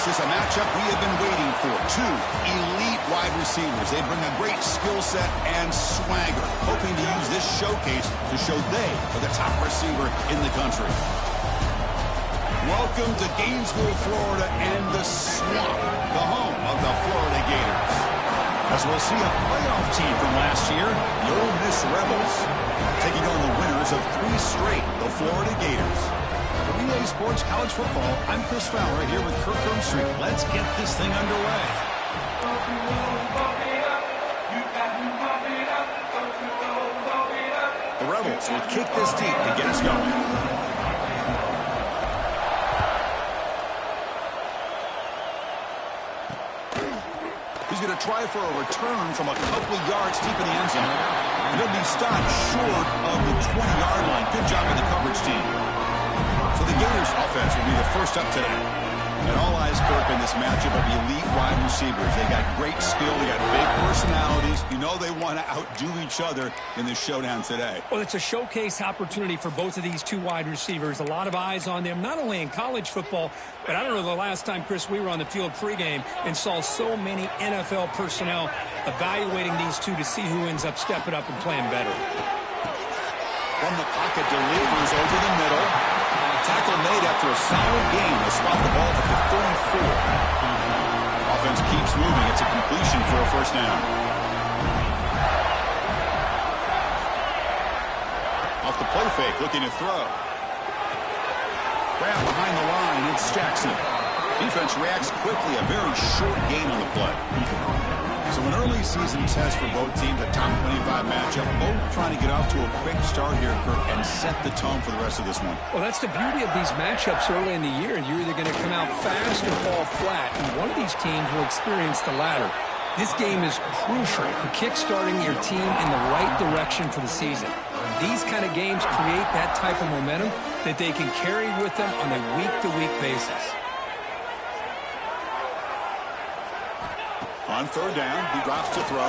This is a matchup we have been waiting for. Two elite wide receivers. They bring a great skill set and swagger, hoping to use this showcase to show they are the top receiver in the country. Welcome to Gainesville, Florida, and the Swamp, the home of the Florida Gators. As we'll see a playoff team from last year, the Ole Miss Rebels, taking on the winners of 3 straight, the Florida Gators. For EA Sports College Football, I'm Chris Fowler here with Kirk Street. Let's get this thing underway. The Rebels will kick this deep to get us going. He's going to try for a return from a couple of yards deep in the end zone. And he'll be stopped short of the 20-yard line. Good job by the coverage team. So the Gators offense will be the first up today. And all eyes, Kirk, in this matchup of elite wide receivers. They got great skill. They got big personalities. You know they want to outdo each other in this showdown today. Well, it's a showcase opportunity for both of these 2 wide receivers. A lot of eyes on them, not only in college football, but I don't know the last time, Chris, we were on the field pregame and saw so many NFL personnel evaluating these 2 to see who ends up stepping up and playing better. From the pocket, delivers over the middle. Tackle made after a solid gain to spot the ball at the 34. Offense keeps moving. It's a completion for a first down. Off the play fake, looking to throw. Grab behind the line, it's Jackson. Defense reacts quickly, a very short gain on the play. So an early season test for both teams, a top 25 matchup, both trying to get off to a quick start here, Kirk, and set the tone for the rest of this one. Well, that's the beauty of these matchups early in the year. You're either going to come out fast or fall flat, and one of these teams will experience the latter. This game is crucial for kick-starting your team in the right direction for the season. These kind of games create that type of momentum that they can carry with them on a week-to-week basis. On third down, he drops to throw.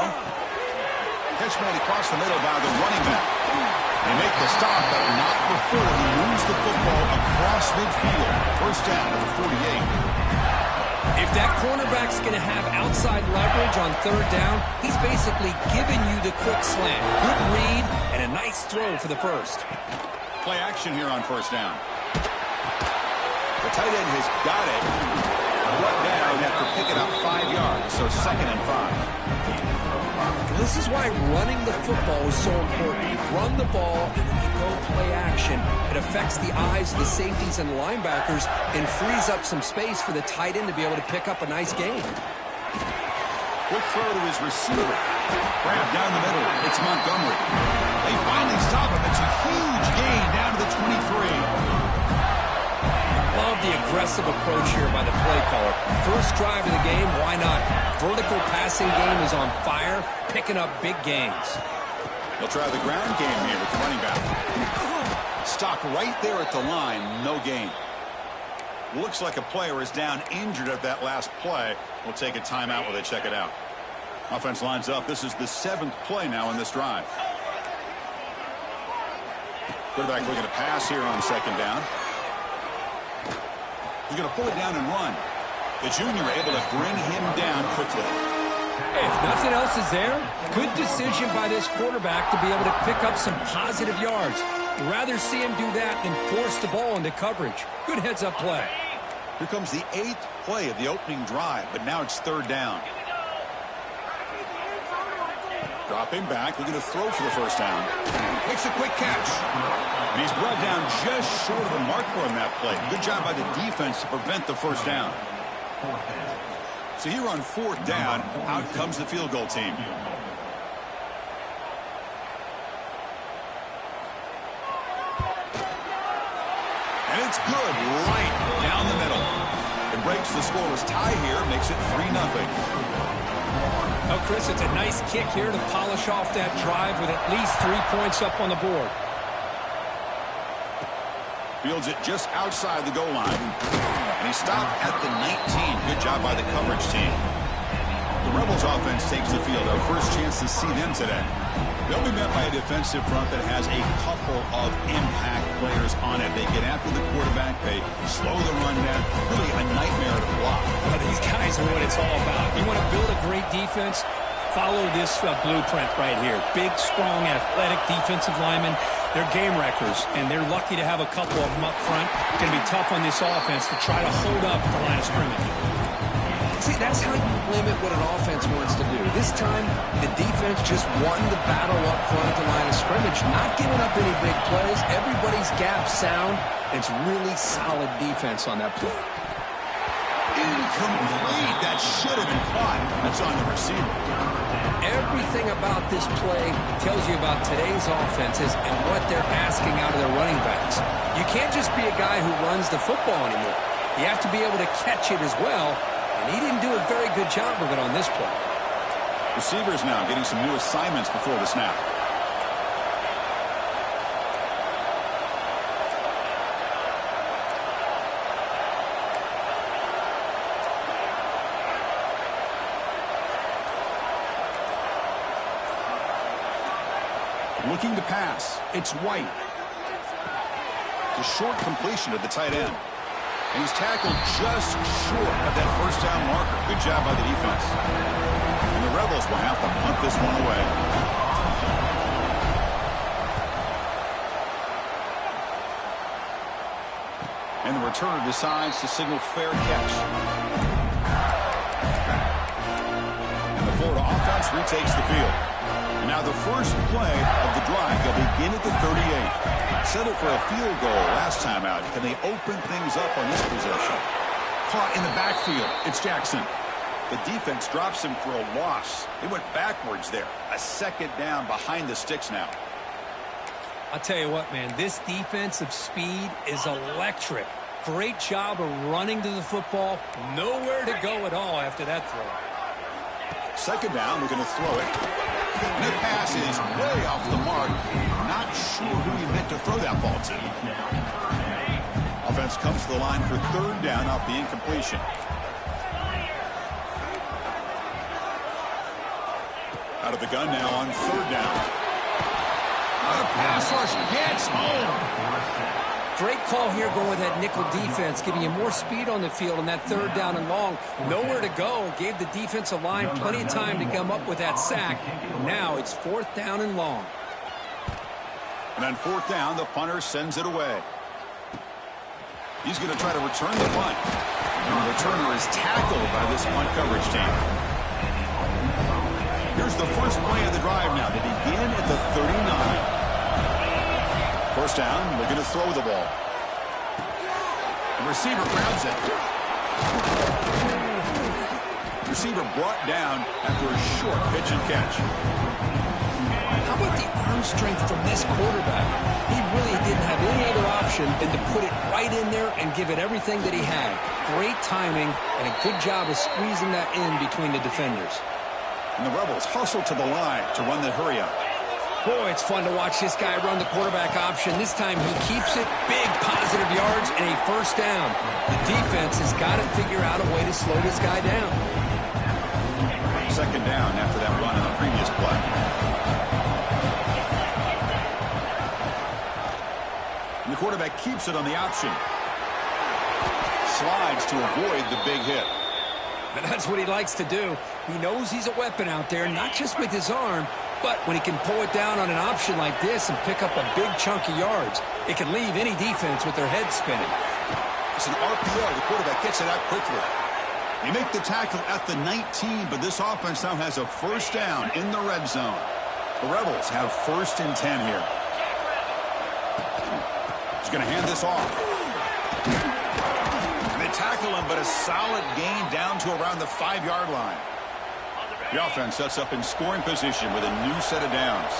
Catch made across the middle by the running back. They make the stop, but not before he moves the football across midfield. First down at the 48. If that cornerback's going to have outside leverage on third down, he's basically giving you the quick slant. Good read and a nice throw for the first. Play action here on first down. The tight end has got it. Brought down after picking up 5 yards, so 2nd and 5. This is why running the football is so important. You run the ball, and then you go play action. It affects the eyes of the safeties and linebackers and frees up some space for the tight end to be able to pick up a nice gain. Quick throw to his receiver. Grab down the middle. It's Montgomery. They finally stop him. It's a huge gain down to the 23. Love the aggressive approach here by the play caller. First drive of the game, why not? Vertical passing game is on fire, picking up big gains. They'll try the ground game here with the running back. Stopped right there at the line, no gain. Looks like a player is down injured at that last play. We'll take a timeout while they check it out. Offense lines up. This is the 7th play now in this drive. Quarterback looking to pass here on second down. He's going to pull it down and run. The junior able to bring him down quickly. If nothing else is there, good decision by this quarterback to be able to pick up some positive yards. You'd rather see him do that than force the ball into coverage. Good heads-up play. Here comes the 8th play of the opening drive, but now it's third down. Dropping back, looking to throw for the first down. Makes a quick catch. And he's brought down just short of the marker on that play. Good job by the defense to prevent the first down. So here on 4th down, out comes the field goal team. And it's good right down the middle. It breaks the scoreless tie here, makes it 3-0. Oh, Chris, it's a nice kick here to polish off that drive with at least 3 points up on the board. Fields it just outside the goal line. And he stopped at the 19. Good job by the coverage team. The Rebels offense takes the field. Our first chance to see them today. They'll be met by a defensive front that has a couple of impact players on it. They get after the quarterback. They slow the run down. Really a nightmare to block. Well, these guys are what it's all about. You want to build a great defense? Follow this blueprint right here. Big, strong, athletic defensive linemen. They're game wreckers, and they're lucky to have a couple of them up front. It's going to be tough on this offense to try to hold up at the line of scrimmage. See, that's how you limit what an offense wants to do. This time, the defense just won the battle up front at the line of scrimmage, not giving up any big plays. Everybody's gap sound. It's really solid defense on that play. Incomplete. That should have been caught. That's on the receiver. Everything about this play tells you about today's offenses and what they're asking out of their running backs. You can't just be a guy who runs the football anymore. You have to be able to catch it as well. And he didn't do a very good job of it on this play. Receivers now getting some new assignments before the snap. Looking to pass. It's White. It's a short completion to the tight end. And he's tackled just short of that first down marker. Good job by the defense. And the Rebels will have to punt this one away. And the returner decides to signal fair catch. And the Florida offense retakes the field. And now the first play of the drive. They'll begin at the 38. Settled for a field goal last time out. Can they open things up on this possession? Caught in the backfield. It's Jackson. The defense drops him for a loss. They went backwards there. A second down behind the sticks now. I'll tell you what, man. This defensive speed is electric. Great job of running to the football. Nowhere to go at all after that throw. Second down. We're going to throw it. And the pass is way off the mark. Not sure who he meant to throw that ball to. Offense comes to the line for third down off the incompletion. Out of the gun now on third down. The pass rush gets home. Great call here going with that nickel defense, giving you more speed on the field on that third down and long. Nowhere to go. Gave the defensive line plenty of time to come up with that sack. Now it's fourth down and long. And on fourth down, the punter sends it away. He's going to try to return the punt. And the returner is tackled by this punt coverage team. Here's the first play of the drive now. They begin at the 39. First down, they're going to throw the ball. The receiver grabs it. Receiver brought down after a short pitch and catch. How about the arm strength from this quarterback? He really didn't have any other option than to put it right in there and give it everything that he had. Great timing and a good job of squeezing that in between the defenders. And the Rebels hustle to the line to run the hurry-up. Boy, it's fun to watch this guy run the quarterback option. This time he keeps it. Big positive yards and a first down. The defense has got to figure out a way to slow this guy down. Second down after that run in the previous play. And the quarterback keeps it on the option. Slides to avoid the big hit. And that's what he likes to do. He knows he's a weapon out there, not just with his arm, but when he can pull it down on an option like this and pick up a big chunk of yards, it can leave any defense with their head spinning. It's an RPO. The quarterback gets it out quickly. They make the tackle at the 19, but this offense now has a first down in the red zone. The Rebels have first and 10 here. He's going to hand this off. And they tackle him, but a solid gain down to around the 5-yard line. The offense sets up in scoring position with a new set of downs.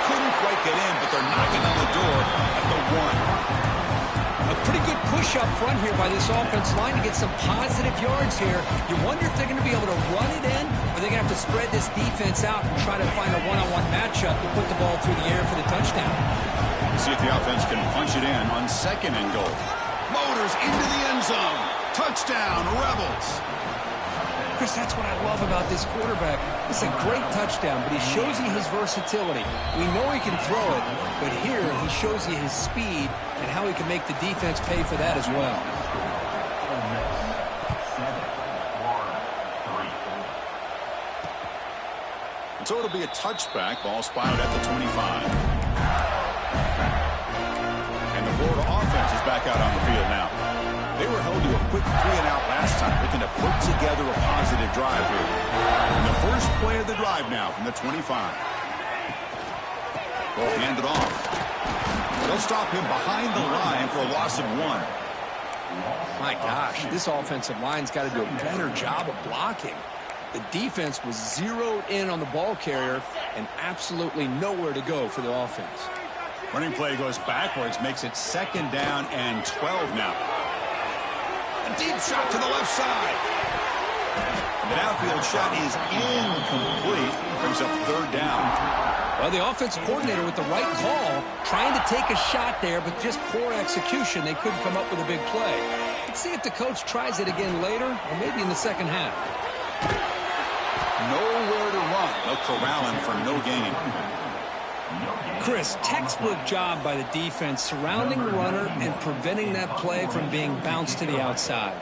Couldn't quite get in, but they're knocking on the door at the 1. A pretty good push up front here by this offense line to get some positive yards here. You wonder if they're going to be able to run it in, or they're going to have to spread this defense out and try to find a one-on-one matchup to put the ball through the air for the touchdown. See if the offense can punch it in on second and goal. Motors into the end zone. Touchdown, Rebels. Chris, that's what I love about this quarterback. It's a great touchdown, but he shows you his versatility. We know he can throw it, but here he shows you his speed and how he can make the defense pay for that as well. And so it'll be a touchback. Ball spotted at the 25. And the Florida offense is back out on the field now. They were held to a quick 3-and-out last time, looking to put together a positive drive here. And the first play of the drive now from the 25. Ball handed off. They'll stop him behind the line for a loss of 1. My gosh, this offensive line's got to do a better job of blocking. The defense was zeroed in on the ball carrier and absolutely nowhere to go for the offense. Running play goes backwards, makes it 2nd down and 12 now. A deep shot to the left side. The downfield shot is incomplete. Brings up 3rd down. Well, the offensive coordinator with the right call, trying to take a shot there, but just poor execution. They couldn't come up with a big play. Let's see if the coach tries it again later, or maybe in the second half. Nowhere to run. They'll corral him for no gain. Chris, textbook job by the defense surrounding the runner and preventing that play from being bounced to the outside.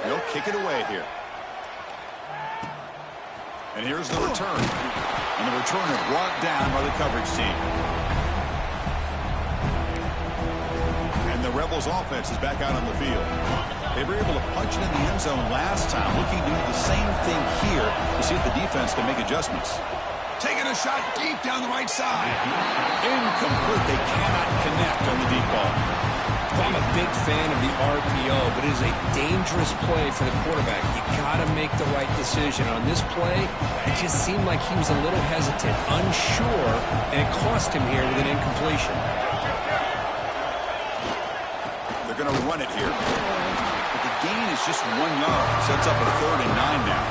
They'll kick it away here. And here's the return. And the returner brought down by the coverage team. And the Rebels offense is back out on the field. They were able to punch it in the end zone last time, looking to do the same thing here to see if the defense can make adjustments. Taking a shot deep down the right side. Incomplete. They cannot connect on the deep ball. I'm a big fan of the RPO, but it is a dangerous play for the quarterback. You got to make the right decision. On this play, it just seemed like he was a little hesitant, unsure, and it cost him here with an incompletion. They're going to run it here. But the gain is just 1 yard. Sets up a 3rd and 9 now.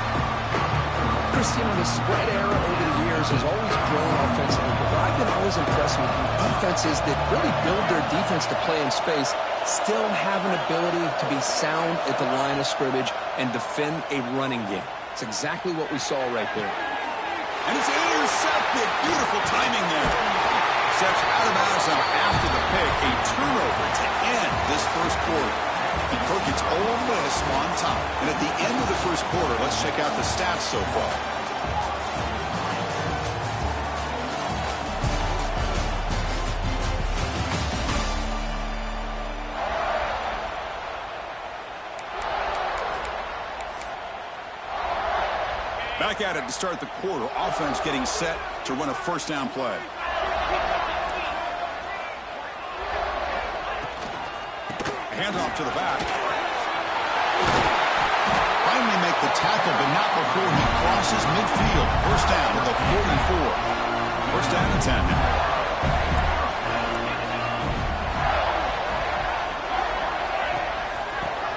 Chris, you know, the spread era over the years has always grown offensively, but I've been always impressed with defenses that really build their defense to play in space, still have an ability to be sound at the line of scrimmage and defend a running game. It's exactly what we saw right there. And it's intercepted. Beautiful timing there. Steps out of bounds now after the pick. A turnover to end this first quarter. And Kirk, it's Ole Miss on top. And at the end of the first quarter, let's check out the stats so far. Back at it to start the quarter. Offense getting set to run a first down play. Handoff to the back. Finally make the tackle, but not before he crosses midfield. First down at the 44. First down and 10 now.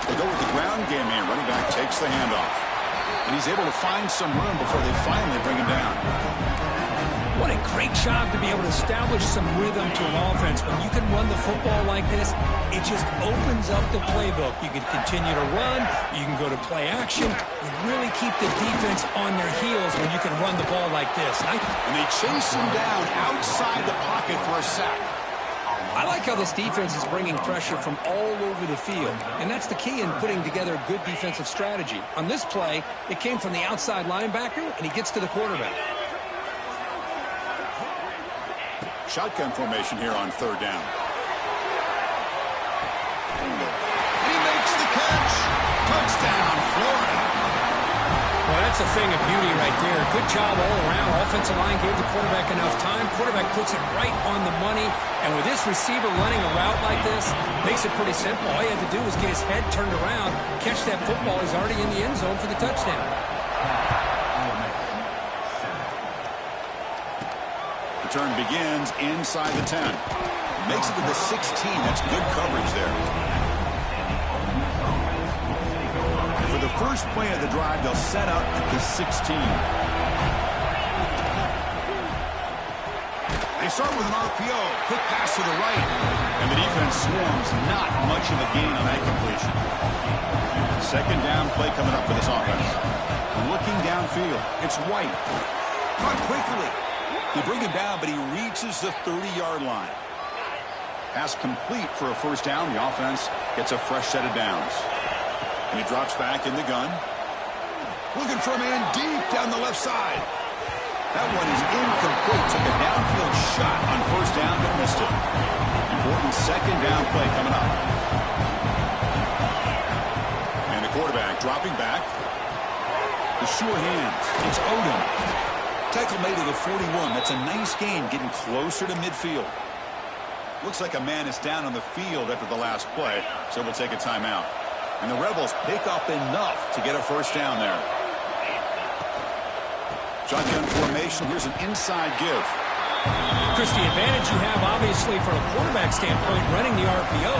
They go with the ground game here. Running back takes the handoff. And he's able to find some room before they finally bring him down. What a great job to be able to establish some rhythm to an offense. When you can run the football like this, it just opens up the playbook. You can continue to run. You can go to play action. You really keep the defense on their heels when you can run the ball like this. And they chase him down outside the pocket for a sack. I like how this defense is bringing pressure from all over the field. And that's the key in putting together a good defensive strategy. On this play, it came from the outside linebacker, and he gets to the quarterback. Shotgun formation here on 3rd down. He makes the catch. Touchdown, Florida. Well, that's a thing of beauty right there. Good job all around. Offensive line gave the quarterback enough time. Quarterback puts it right on the money. And with this receiver running a route like this, makes it pretty simple. All you had to do was get his head turned around, catch that football. He's already in the end zone for the touchdown. Return begins inside the 10. Makes it to the 16. That's good coverage there. For the first play of the drive, they'll set up at the 16. They start with an RPO. Quick pass to the right. And the defense swarms. Not much of a gain on that completion. Second down play coming up for this offense. Looking downfield. It's White. Caught quickly. They bring him down, but he reaches the 30-yard line. Pass complete for a first down. The offense gets a fresh set of downs. And he drops back in the gun. Looking for a man deep down the left side. That one is incomplete. Took a downfield shot on first down, but missed it. Important second down play coming up. And the quarterback dropping back. The sure hands. It's Odom. Tackle made to the 41. That's a nice gain, getting closer to midfield. Looks like a man is down on the field after the last play, so we'll take a timeout. And the Rebels pick up enough to get a first down there. Shotgun formation. Here's an inside give. Chris, the advantage you have, obviously, from a quarterback standpoint, running the RPO,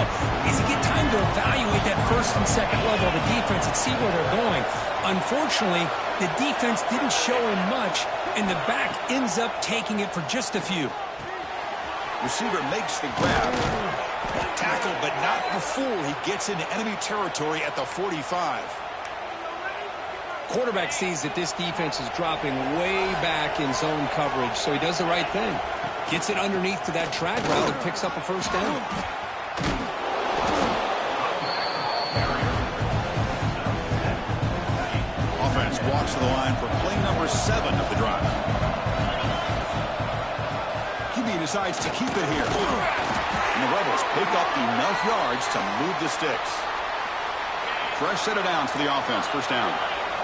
is you get time to evaluate that first and second level of the defense and see where they're going. Unfortunately, the defense didn't show him much, and the back ends up taking it for just a few. Receiver makes the grab. Tackle, but not before he gets into enemy territory at the 45. Quarterback sees that this defense is dropping way back in zone coverage, so he does the right thing. Gets it underneath to that drag route and picks up a first down. Offense walks to the line for play number 7 of the drive. QB decides to keep it here. And the Rebels pick up enough yards to move the sticks. Fresh set of downs for the offense. First down.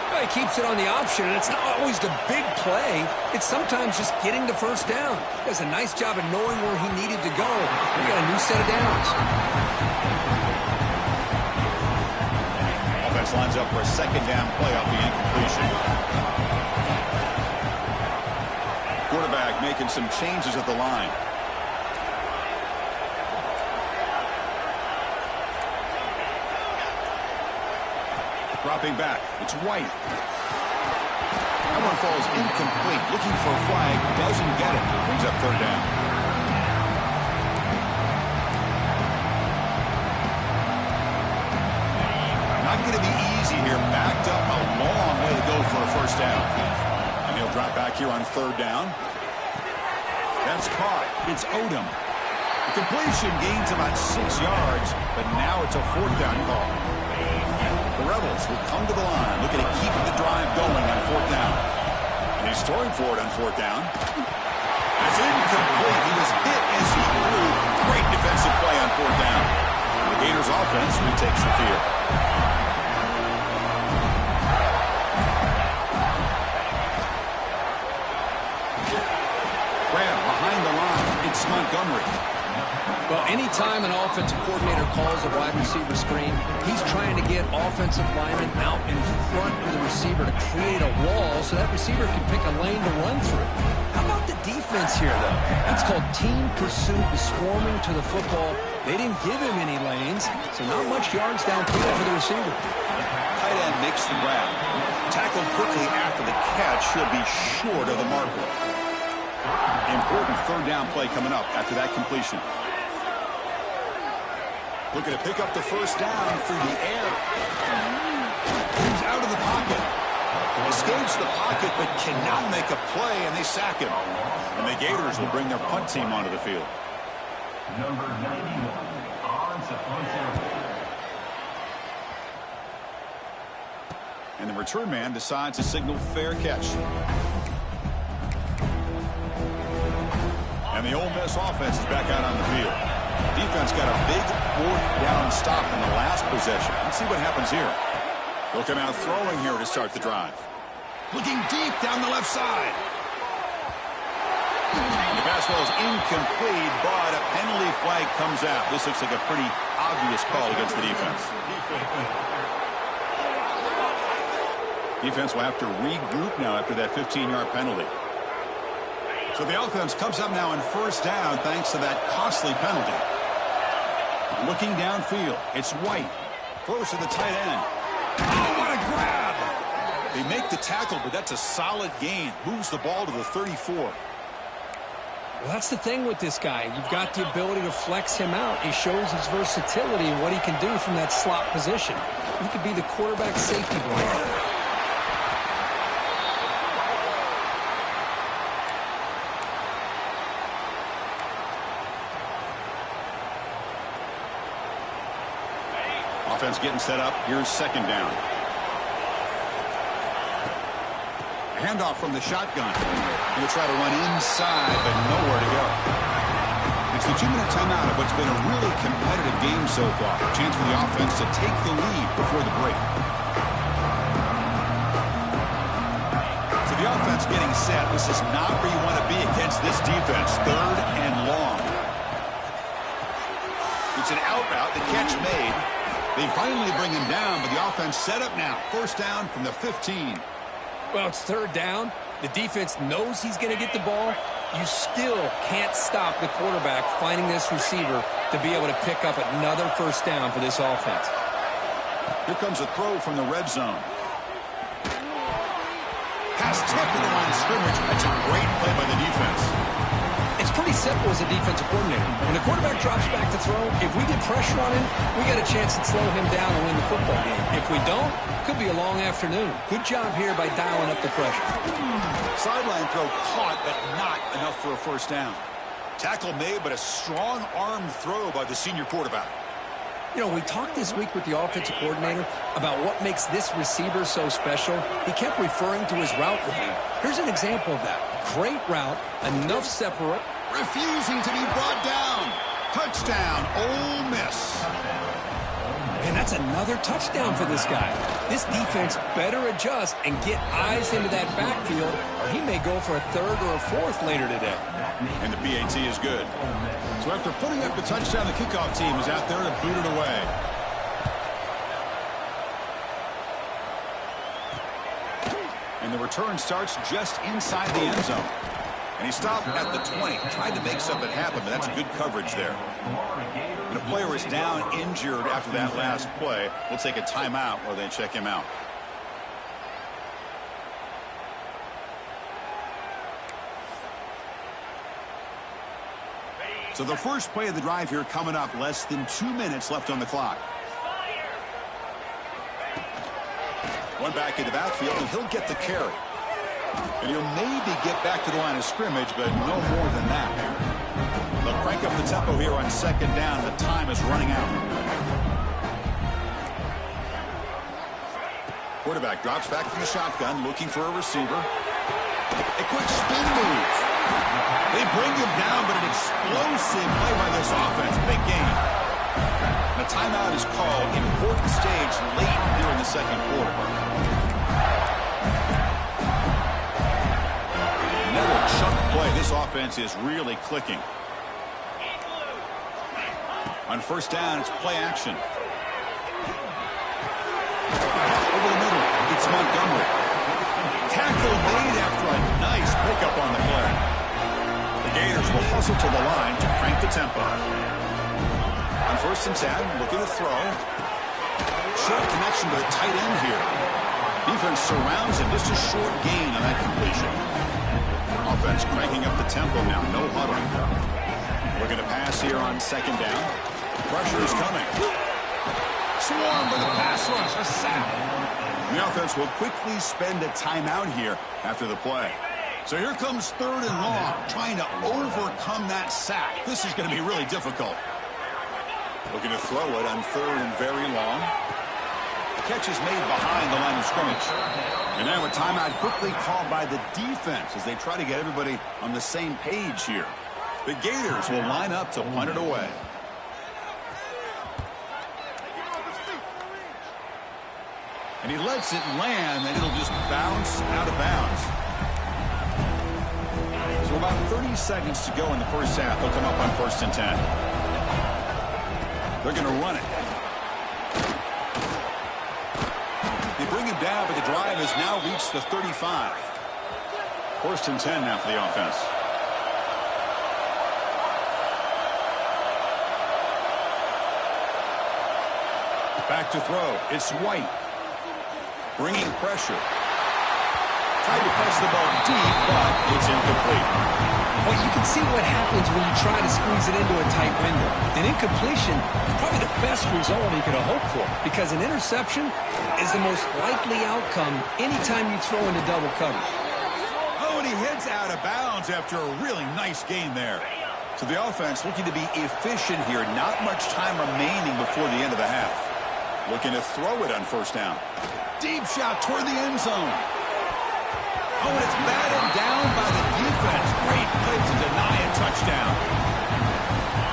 Well, he keeps it on the option, and it's not always the big play. It's sometimes just getting the first down. He does a nice job of knowing where he needed to go. We got a new set of downs. Offense lines up for a second down play off the incompletion. Quarterback making some changes at the line. Dropping back. It's White. That one falls incomplete. Looking for a flag. Doesn't get it. Brings up third down. Not going to be easy here. Backed up a long way to go for a first down. And he'll drop back here on third down. That's caught. It's Odom. The completion gains about 6 yards, but now it's a fourth down call. The Rebels will come to the line, looking to keep the drive going on fourth down. And he's throwing for it on fourth down. It's incomplete. He was hit as he threw. Great defensive play on fourth down. The Gators offense retakes the field. Grab behind the line. It's Montgomery. Well, anytime an offensive coordinator calls a wide receiver screen, he's trying to get offensive linemen out in front of the receiver to create a wall so that receiver can pick a lane to run through. How about the defense here, though? It's called team pursuit, the swarming to the football. They didn't give him any lanes, so not much yards downfield for the receiver. Tight end makes the grab. Tackled quickly after the catch. Should be short of the marker. Important third down play coming up after that completion. Looking to pick up the first down through the air. He's out of the pocket. Escapes the pocket, but cannot make a play, and they sack him. And the Gators will bring their punt team onto the field. Number 91, on to punt. And the return man decides to signal fair catch. And the Ole Miss offense is back out on the field. Defense got a big fourth down stop in the last possession. Let's see what happens here. They'll come out throwing here to start the drive. Looking deep down the left side. The pass ball is incomplete, but a penalty flag comes out. This looks like a pretty obvious call against the defense. Defense will have to regroup now after that 15-yard penalty. So the offense comes up now on first down thanks to that costly penalty. Looking downfield, it's White. Throws to the tight end. Oh, what a grab! They make the tackle, but that's a solid gain. Moves the ball to the 34. Well, that's the thing with this guy. You've got the ability to flex him out. He shows his versatility and what he can do from that slot position. He could be the quarterback safety blanket. Offense getting set up. Here's second down. A handoff from the shotgun. He'll try to run inside, but nowhere to go. It's the 2-minute timeout of what's been a really competitive game so far. A chance for the offense to take the lead before the break. So the offense getting set. This is not where you want to be against this defense. Third and long. It's an out route. The catch made. They finally bring him down, but the offense set up now. First down from the 15. Well, it's third down. The defense knows he's going to get the ball. You still can't stop the quarterback finding this receiver to be able to pick up another first down for this offense. Here comes a throw from the red zone. Pass tipped to the line of scrimmage. That's a great play by the defense. It's pretty simple as a defensive coordinator. When the quarterback drops back to throw, if we get pressure on him, we got a chance to slow him down and win the football game. If we don't, could be a long afternoon. Good job here by dialing up the pressure. Sideline throw caught, but not enough for a first down. Tackle made, but a strong arm throw by the senior quarterback. You know, we talked this week with the offensive coordinator about what makes this receiver so special. He kept referring to his route running. Here's an example of that. Great route, enough separate. Refusing to be brought down. Touchdown, Ole Miss. And that's another touchdown for this guy. This defense better adjust and get eyes into that backfield, or he may go for a third or a fourth later today. And the PAT is good. So after putting up the touchdown, the kickoff team is out there to boot it away. And the return starts just inside the end zone. And he stopped at the 20. Tried to make something happen, but that's good coverage there. And a player is down injured after that last play. We'll take a timeout while they check him out. So the first play of the drive here coming up. Less than 2 minutes left on the clock. One back in the backfield, and he'll get the carry. And he'll maybe get back to the line of scrimmage, but no more than that. They'll crank up the tempo here on second down. The time is running out. Quarterback drops back from the shotgun, looking for a receiver. A quick spin move. They bring him down, but an explosive play by this offense. Big gain. And a timeout is called. Important stage late here in the second quarter. Another chunk play. This offense is really clicking. On first down, it's play action. Over the middle, it's Montgomery. Tackle made after a nice pickup on the play. The Gators will hustle to the line to crank the tempo. On first and 10, looking to throw. Short connection to the tight end here. Defense surrounds him. Just a short gain on that completion. Offense cranking up the tempo now. No huddle. Looking to pass here on second down. Pressure is coming. Swarmed by the pass rush. A sack. The offense will quickly spend a timeout here after the play. So here comes third and long, trying to overcome that sack. This is going to be really difficult. Looking to throw it on third and very long. Catch is made behind the line of scrimmage. And now a timeout quickly called by the defense as they try to get everybody on the same page here. The Gators will line up to punt it away. And he lets it land, and it'll just bounce out of bounds. So about 30 seconds to go in the first half. They'll come up on first and 10. They're going to run it. They bring him down, but the drive has now reached the 35. First and 10 now for the offense. Back to throw. It's White. Bringing pressure. Tried to press the ball deep, but it's incomplete. Well, you can see what happens when you try to squeeze it into a tight window. An incompletion is probably the best result he could have hoped for, because an interception is the most likely outcome anytime you throw into double coverage. Oh, and he heads out of bounds after a really nice gain there. So the offense looking to be efficient here. Not much time remaining before the end of the half. Looking to throw it on first down. Deep shot toward the end zone. Oh, and it's batted down by the defense. Great play to deny a touchdown.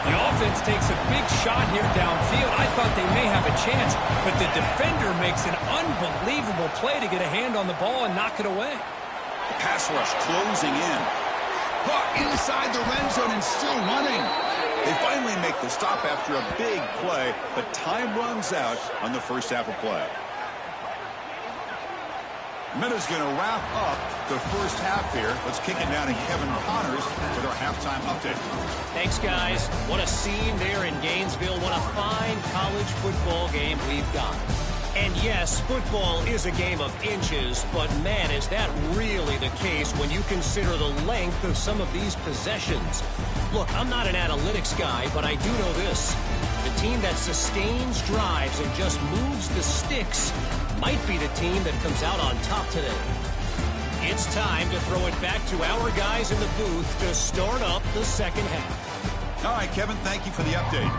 The offense takes a big shot here downfield. I thought they may have a chance, but the defender makes an unbelievable play to get a hand on the ball and knock it away. The pass rush closing in. Caught inside the red zone and still running. They finally make the stop after a big play, but time runs out on the first half of play. Minutes going to wrap up the first half here. Let's kick it down to Kevin Connors with our halftime update. Thanks, guys. What a scene there in Gainesville. What a fine college football game we've got. And yes, football is a game of inches, but man, is that really the case when you consider the length of some of these possessions. Look, I'm not an analytics guy, but I do know this. The team that sustains drives and just moves the sticks might be the team that comes out on top today. It's time to throw it back to our guys in the booth to start up the second half. All right, Kevin, thank you for the update.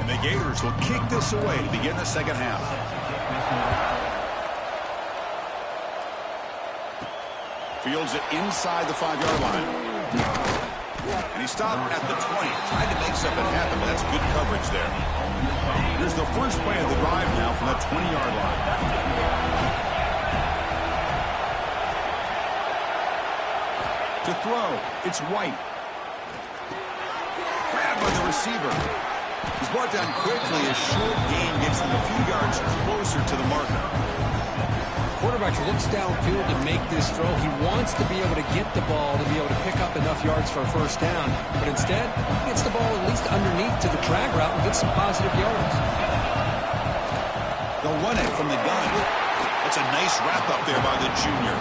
And the Gators will kick this away to begin the second half. Fields it inside the 5-yard line. And he stopped at the 20. Tried to make something happen, but that's good coverage there. Here's the first play of the drive now from that 20-yard line. To throw, it's White. Grabbed by the receiver. He's brought down quickly. A short gain gets him a few yards closer to the marker. Quarterback looks downfield to make this throw. He wants to be able to get the ball to be able to pick up enough yards for a first down. But instead, he gets the ball at least underneath to the drag route and gets some positive yards. They'll run it from the gun. That's a nice wrap up there by the junior.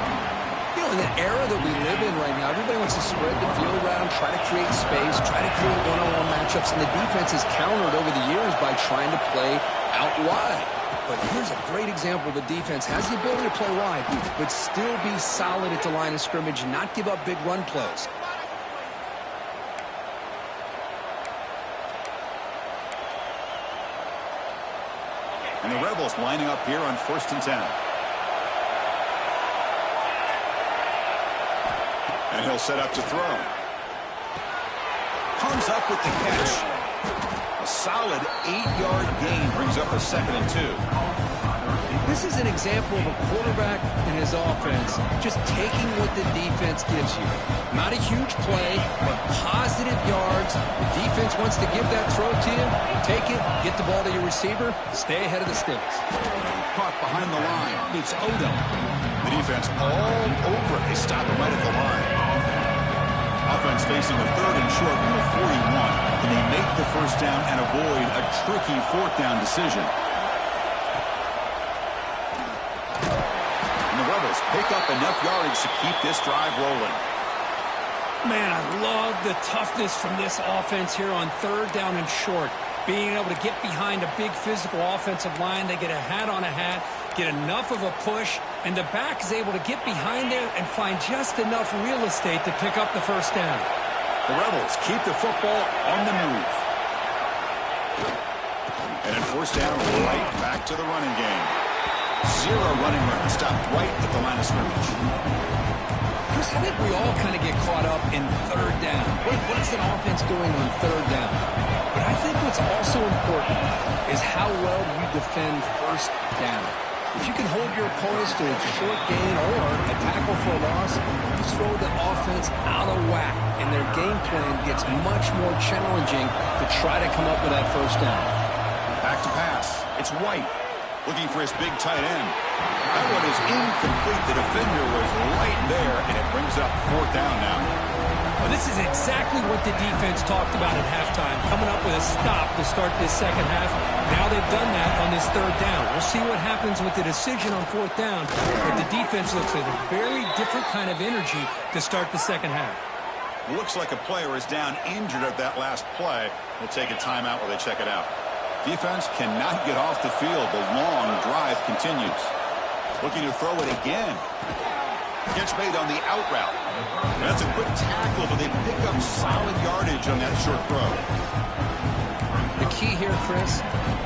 You know, in the era that we live in right now, everybody wants to spread the field around, try to create space, try to create one-on-one matchups, and the defense has countered over the years by trying to play out wide. But here's a great example. The defense has the ability to play wide, but still be solid at the line of scrimmage and not give up big run plays. And the Rebels lining up here on 1st and 10. And he'll set up to throw. Comes up with the catch. A solid 8-yard gain brings up a 2nd and 2. This is an example of a quarterback and his offense just taking what the defense gives you. Not a huge play, but positive yards. The defense wants to give that throw to you. Take it, get the ball to your receiver, stay ahead of the sticks. Caught behind the line. It's Odom. The defense all over it. They stop it right at the line. Offense facing a 3rd and short from the 41. And they make the first down and avoid a tricky 4th down decision. And the Rebels pick up enough yardage to keep this drive rolling. Man, I love the toughness from this offense here on 3rd down and short. Being able to get behind a big physical offensive line, they get a hat on a hat, get enough of a push, and the back is able to get behind there and find just enough real estate to pick up the first down. The Rebels keep the football on the move. And in 1st down, right back to the running game. 0 running room, stopped right at the line of scrimmage. Chris, I think we all kind of get caught up in 3rd down. What is an offense doing on 3rd down? But I think what's also important is how well you defend 1st down. If you can hold your opponents to a short gain or a tackle for a loss, you throw the offense out of whack, and their game plan gets much more challenging to try to come up with that first down. Back to pass. It's White looking for his big tight end. That one is incomplete. The defender was right there, and it brings up 4th down now. Well, this is exactly what the defense talked about at halftime, coming up with a stop to start this second half. Now they've done that on this third down. We'll see what happens with the decision on fourth down, but the defense looks like a very different kind of energy to start the second half. Looks like a player is down injured at that last play. We'll take a timeout while they check it out. Defense cannot get off the field. The long drive continues. Looking to throw it again. Catch made on the out route. That's a quick tackle, but they pick up solid yardage on that short throw. The key here, Chris,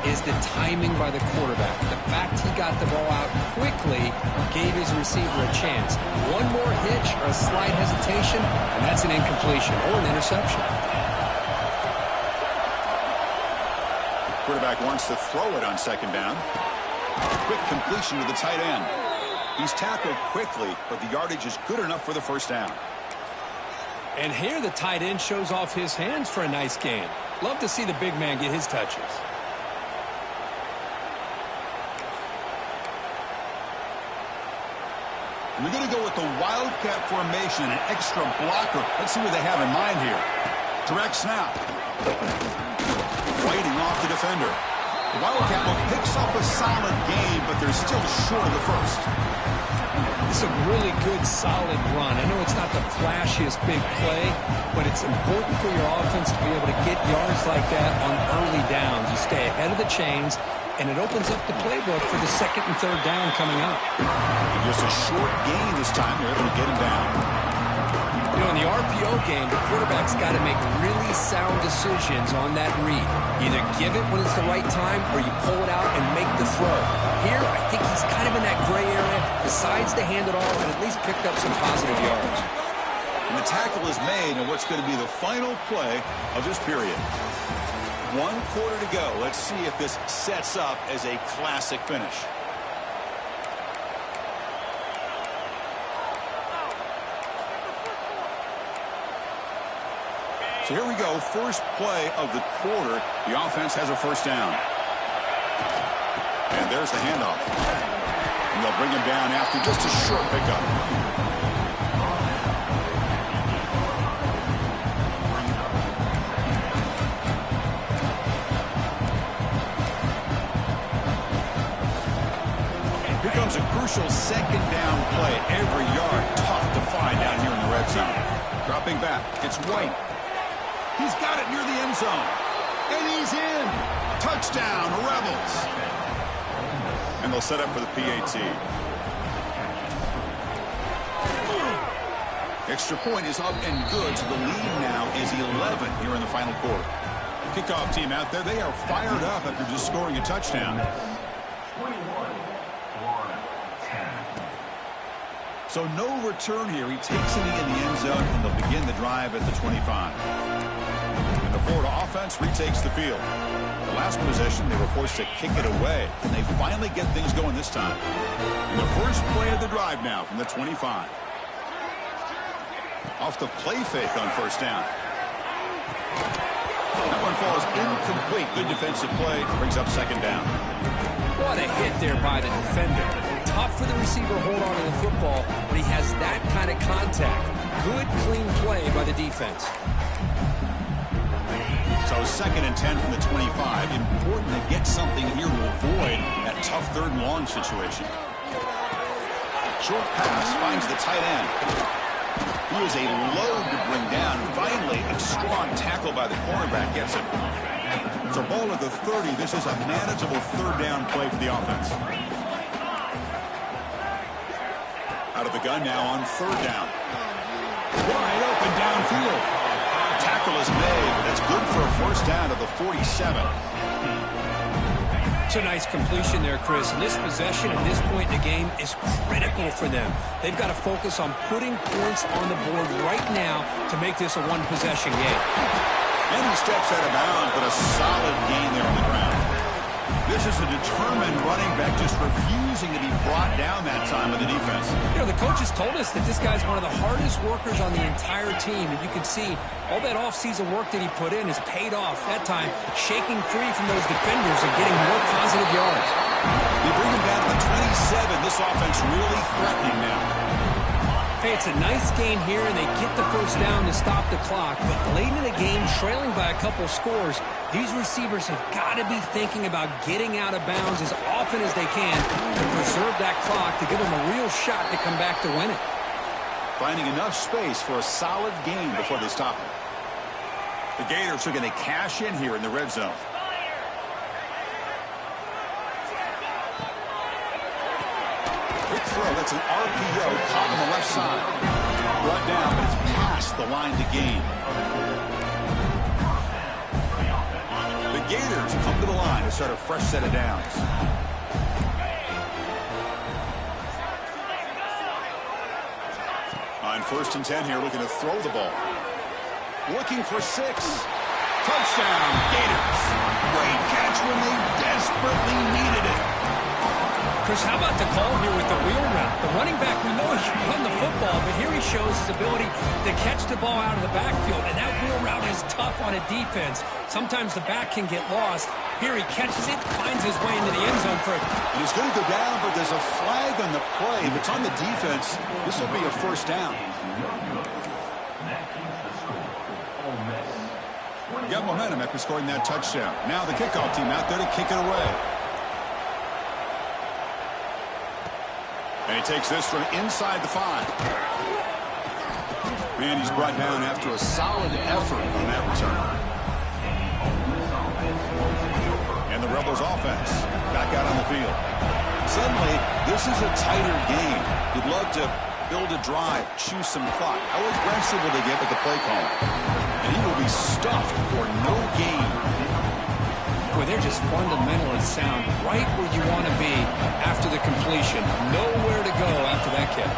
is the timing by the quarterback. The fact he got the ball out quickly gave his receiver a chance. One more hitch or a slight hesitation, and that's an incompletion or an interception. Quarterback wants to throw it on second down. Quick completion to the tight end. He's tackled quickly, but the yardage is good enough for the first down. And here the tight end shows off his hands for a nice gain. Love to see the big man get his touches. We're going to go with the wildcat formation, an extra blocker. Let's see what they have in mind here. Direct snap. Fighting off the defender. The wildcat picks up a solid gain, but they're still short of the first. It's a really good, solid run. I know it's not the flashiest big play, but it's important for your offense to be able to get yards like that on early downs. You stay ahead of the chains, and it opens up the playbook for the second and third down coming up. Just a short gain this time. They're able to get him down. You know, in the RPO game, the quarterback's got to make really sound decisions on that read. Either give it when it's the right time or you pull it out and make the throw. Here, I think he's kind of in that gray area, decides to hand it off and at least picked up some positive yards. And the tackle is made in what's going to be the final play of this period. 1 quarter to go. Let's see if this sets up as a classic finish. So here we go, first play of the quarter. The offense has a first down. And there's the handoff. And they'll bring him down after just a short pickup. Here comes a crucial second down play. Every yard tough to find down here in the red zone. Dropping back, it's White. He's got it near the end zone. And he's in. Touchdown, Rebels. And they'll set up for the PAT. Extra point is up and good, so the lead now is 11 here in the final quarter. Kickoff team out there, they are fired up after just scoring a touchdown. 21-10. So no return here. He takes it in the end zone, and they'll begin the drive at the 25. And the Florida offense retakes the field. The last possession, they were forced to kick it away, and they finally get things going this time. And the first play of the drive now from the 25. Off the play fake on first down. That one falls incomplete. Good defensive play. Brings up second down. What a hit there by the defender. Tough for the receiver to hold on to the football when he has that kind of contact. Good, clean play by the defense. So second and 10 from the 25. Important to get something here to avoid that tough third and long situation. Short pass finds the tight end. He is a load to bring down. Finally, a strong tackle by the cornerback gets him. So ball at the 30. This is a manageable third down play for the offense. Out of the gun now on third down. Wide open downfield. Tackle is made, but it's good for a first down to the 47. It's a nice completion there, Chris. And this possession at this point in the game is critical for them. They've got to focus on putting points on the board right now to make this a one-possession game. And he steps out of bounds, but a solid gain there on the ground. This is a determined running back just refusing to be brought down that time by the defense. You know, the coaches told us that this guy's one of the hardest workers on the entire team. And you can see all that offseason work that he put in has paid off. That time, shaking free from those defenders and getting more positive yards. They bring him down to the 27. This offense really threatening now. Hey, it's a nice gain here, and they get the first down to stop the clock. But late in the game, trailing by a couple scores, these receivers have got to be thinking about getting out of bounds as often as they can to preserve that clock to give them a real shot to come back to win it. Finding enough space for a solid gain before they stop it. The Gators are going to cash in here in the red zone. Quick throw. That's an RPO caught on the left side. Brought down, but it's past the line to gain. The Gators come to the line to start a fresh set of downs. On 1st and 10 here, looking to throw the ball. Looking for 6. Touchdown, Gators. Great catch when they desperately needed it. Chris, how about the call here with the wheel route? The running back, we know he can run the football, but here he shows his ability to catch the ball out of the backfield, and that wheel route is tough on a defense. Sometimes the back can get lost. Here he catches it, finds his way into the end zone for it. And he's going to go down, but there's a flag on the play. If it's on the defense, this will be a first down. Got momentum after scoring that touchdown. Now the kickoff team out there to kick it away. And he takes this from inside the 5. Man, he's brought down after a solid effort on that return. And the Rebels offense back out on the field. Suddenly, this is a tighter game. You'd love to build a drive, choose some clock. How aggressive will they get with the play call? And he will be stuffed for no gain. Boy, they're just fundamentally sound right where you want to be after the completion. Nowhere to go after that catch.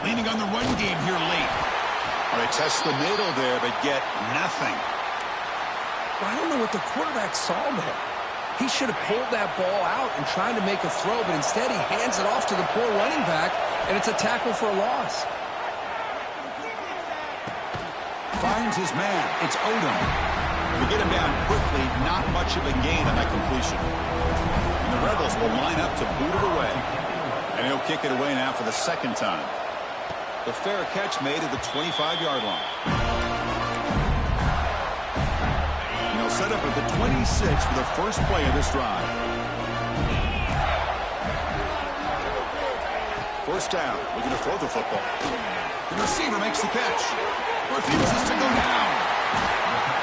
Leaning on the run game here late. Well, they test the middle there, but get nothing. Well, I don't know what the quarterback saw there. He should have pulled that ball out and tried to make a throw, but instead he hands it off to the poor running back, and it's a tackle for a loss. Finds his man. It's Odom. We get him down quickly, not much of a gain on that completion. And the Rebels will line up to boot it away. And he'll kick it away now for the second time. The fair catch made at the 25-yard line. And he'll set up at the 26 for the first play of this drive. First down, looking to throw the football. The receiver makes the catch. Refuses to go down.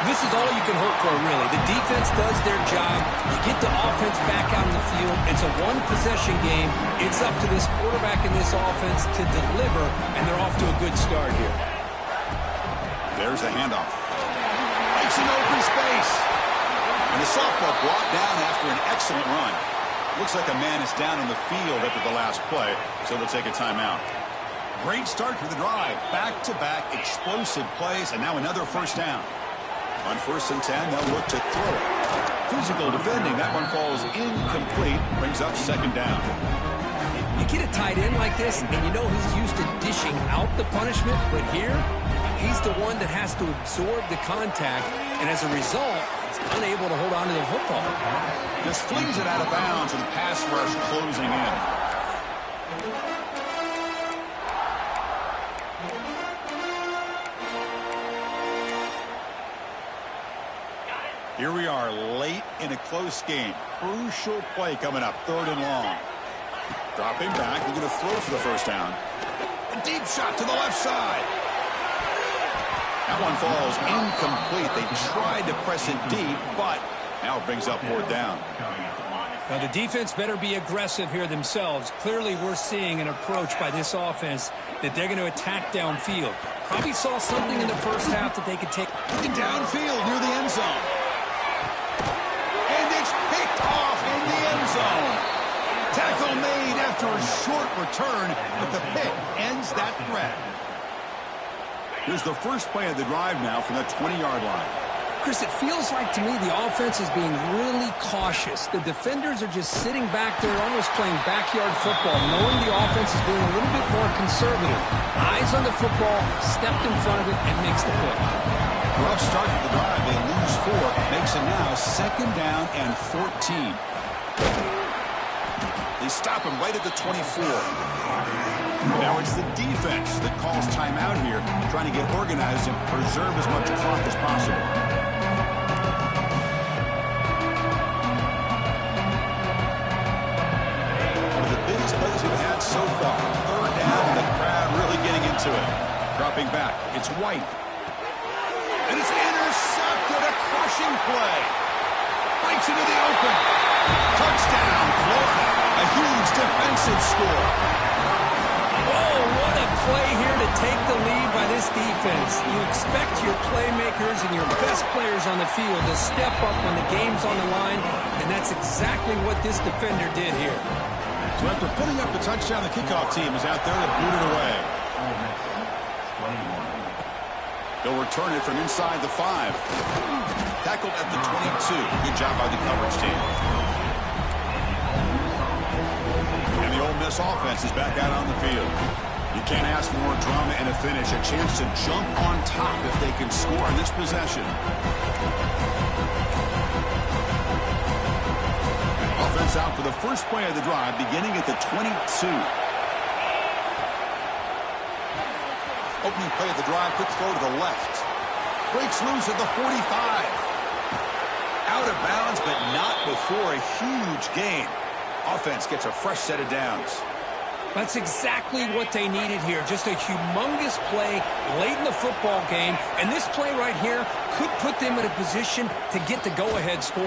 This is all you can hope for, really. The defense does their job. You get the offense back out in the field. It's a one-possession game. It's up to this quarterback and this offense to deliver, and they're off to a good start here. There's the handoff. Makes an open space. And the softball brought down after an excellent run. Looks like a man is down on the field after the last play, so they'll take a timeout. Great start to the drive. Back-to-back explosive plays, and now another first down. On 1st and 10, they'll look to throw it. Physical defending. That one falls incomplete. Brings up second down. You get a tight end like this, and you know he's used to dishing out the punishment, but here, he's the one that has to absorb the contact, and as a result, he's unable to hold on to the football. Just flings it out of bounds with the pass rush closing in. Here we are late in a close game. Crucial play coming up, 3rd and long. Dropping back, we're going to throw for the first down. A deep shot to the left side. That one falls incomplete. They tried to press it deep, but now it brings up 4th down. Now, the defense better be aggressive here themselves. Clearly, we're seeing an approach by this offense that they're going to attack downfield. Probably saw something in the first half that they could take. Looking downfield near the end zone. And it's picked off in the end zone. Tackle made after a short return, but the pick ends that threat. Here's the first play of the drive now from the 20-yard line. Chris, it feels like to me the offense is being really cautious. The defenders are just sitting back there almost playing backyard football, knowing the offense is being a little bit more conservative. Eyes on the football, stepped in front of it, and makes the play. Rough start to the drive. They lose 4. Makes it now 2nd down and 14. They stop him right at the 24. Now it's the defense that calls timeout here, trying to get organized and preserve as much clock as possible. One of the biggest plays we've had so far. Third down, and the crowd really getting into it. Dropping back, it's White. And it's intercepted, a crushing play. Breaks into the open. Touchdown, Florida. A huge defensive score. Oh, what a play here to take the lead by this defense. You expect your playmakers and your best players on the field to step up when the game's on the line, and that's exactly what this defender did here. So after putting up the touchdown, the kickoff team is out there to boot it away. They'll return it from inside the 5. Tackled at the 22. Good job by the coverage team. And the Ole Miss offense is back out on the field. You can't ask for more drama and a finish. A chance to jump on top if they can score in this possession. Offense out for the first play of the drive, beginning at the 22. Opening play of the drive, quick throw to the left. Breaks loose at the 45. Out of bounds, but not before a huge gain. Offense gets a fresh set of downs. That's exactly what they needed here. Just a humongous play late in the football game. And this play right here could put them in a position to get the go-ahead score.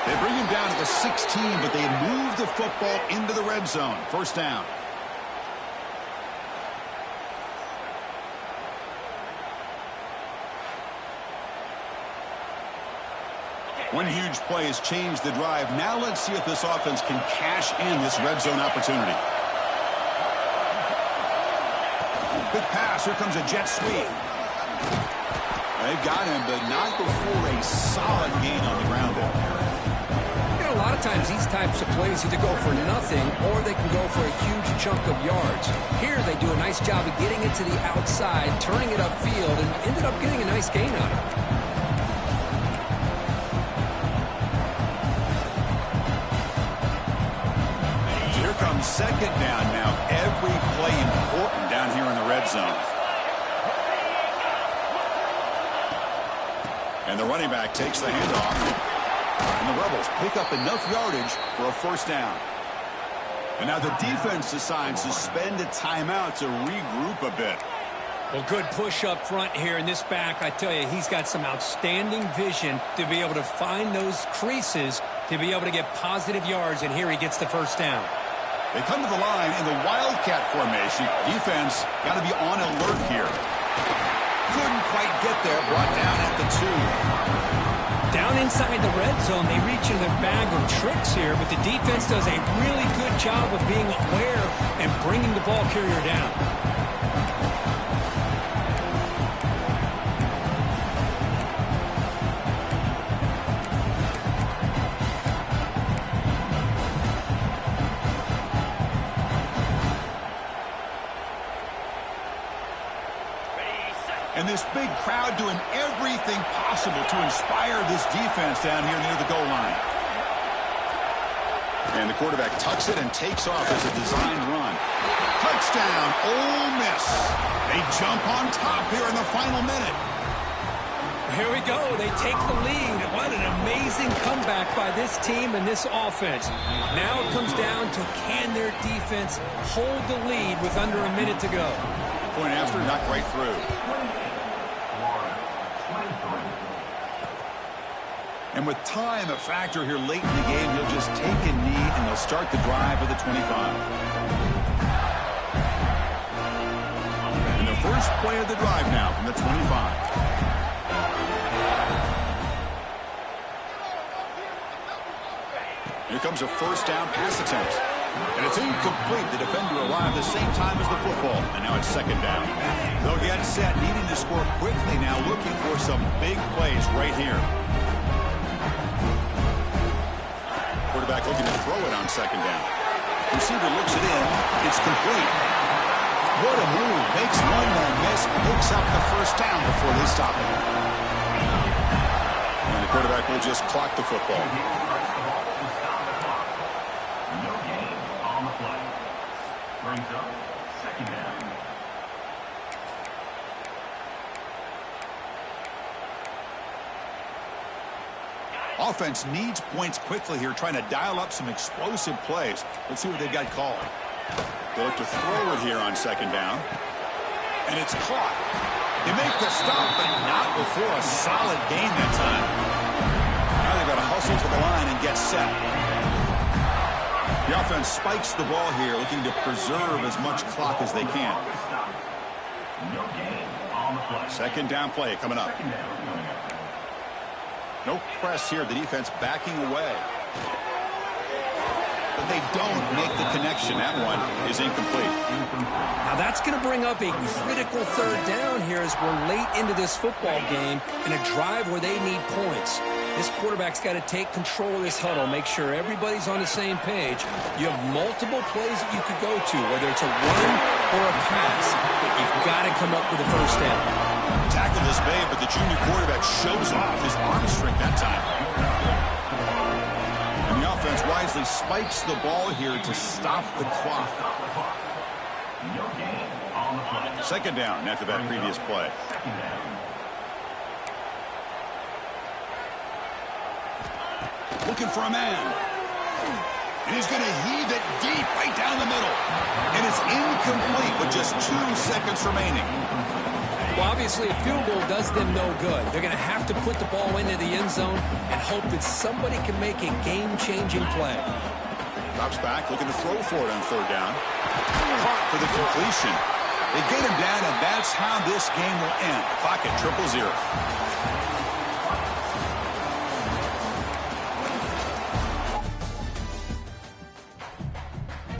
They bring him down to the 16, but they move the football into the red zone. First down. One huge play has changed the drive. Now let's see if this offense can cash in this red zone opportunity. Big pass. Here comes a jet sweep. They've got him, but not before a solid gain on the ground there. You know, a lot of times these types of plays either go for nothing or they can go for a huge chunk of yards. Here they do a nice job of getting it to the outside, turning it upfield, and ended up getting a nice gain on it. Second down now. Every play important down here in the red zone. And the running back takes the handoff. And the Rebels pick up enough yardage for a first down. And now the defense decides to spend a timeout to regroup a bit. Well, good push up front here in this back. I tell you, he's got some outstanding vision to be able to find those creases to be able to get positive yards. And here he gets the first down. They come to the line in the Wildcat formation. Defense got to be on alert here. Couldn't quite get there. Brought down at the 2. Down inside the red zone, they reach in their bag of tricks here, but the defense does a really good job of being aware and bringing the ball carrier down. And this big crowd doing everything possible to inspire this defense down here near the goal line. And the quarterback tucks it and takes off as a designed run. Touchdown, Ole Miss. They jump on top here in the final minute. Here we go. They take the lead. What an amazing comeback by this team and this offense. Now it comes down to can their defense hold the lead with under a minute to go. Point after, not quite through. And with time a factor here late in the game, he'll just take a knee and they'll start the drive at the 25. And the first play of the drive now from the 25. Here comes a first down pass attempt. And it's incomplete. The defender arrived the same time as the football. And now it's second down. They'll get set, needing to score quickly now, looking for some big plays right here. Quarterback looking to throw it on second down. Receiver looks it in. It's complete. What a move. Makes one more miss. Picks up the first down before they stop it. And the quarterback will just clock the football. No gain on the play. offense needs points quickly here, trying to dial up some explosive plays. Let's see what they've got called. They look to throw it here on second down. And it's caught. They make the stop, but not before a solid gain that time. Now they've got to hustle to the line and get set. The offense spikes the ball here, looking to preserve as much clock as they can. Second down play coming up. No press here. The defense backing away. But they don't make the connection. That one is incomplete. Now that's going to bring up a critical third down here as we're late into this football game in a drive where they need points. This quarterback's got to take control of this huddle, make sure everybody's on the same page. You have multiple plays that you could go to, whether it's a run or a pass. But you've got to come up with a first down. Tackled this bait, but the junior quarterback shows off his arm strength that time. And the offense wisely spikes the ball here to stop the clock. Second down after that previous play. Looking for a man. And he's going to heave it deep right down the middle. And it's incomplete with just 2 seconds remaining. Well, obviously, a field goal does them no good. They're going to have to put the ball into the end zone and hope that somebody can make a game-changing play. Drops back, looking to throw for it on third down. Caught for the completion. They get him down, and that's how this game will end. Clock at 0-0.